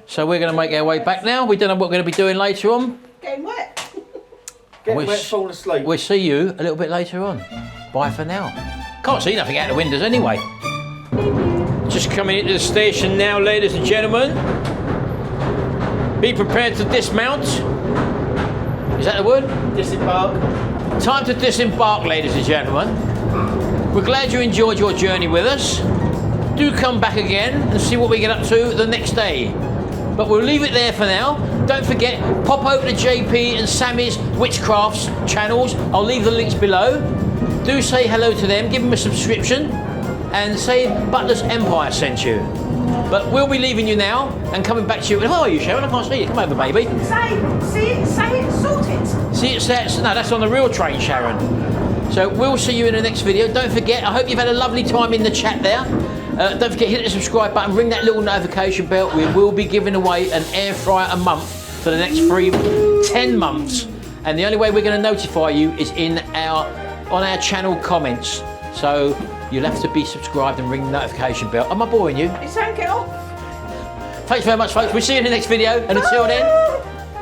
So we're going to make our way back now. We don't know what we're going to be doing later on. Getting wet. Get We'll wet, s- fall asleep. We'll see you a little bit later on. Bye for now. Can't see nothing out the windows anyway. Just coming into the station now, ladies and gentlemen. Be prepared to dismount. Is that the word? Disembark. Time to disembark, ladies and gentlemen. We're glad you enjoyed your journey with us. Do come back again and see what we get up to the next day. But we'll leave it there for now. Don't forget, pop over to JP and Sammy's Witchcrafts channels. I'll leave the links below. Do say hello to them, give them a subscription, and say Butler's Empire sent you. But we'll be leaving you now and coming back to you. How are you, Sharon? I can't see you. Come over, baby. Say it, sort it. See, that's on the real train, Sharon. So we'll see you in the next video. Don't forget, I hope you've had a lovely time in the chat there. Don't forget, hit the subscribe button, ring that little notification bell. We will be giving away an air fryer a month for the next 10 months. And the only way we're going to notify you is on our channel comments. So you'll have to be subscribed and ring the notification bell. Am I boring you? It's okay, get off. Thanks very much, folks. We'll see you in the next video. And until then,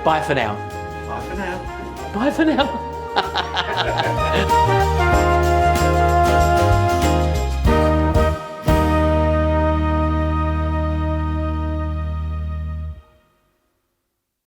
bye for now. Bye for now. Bye for now.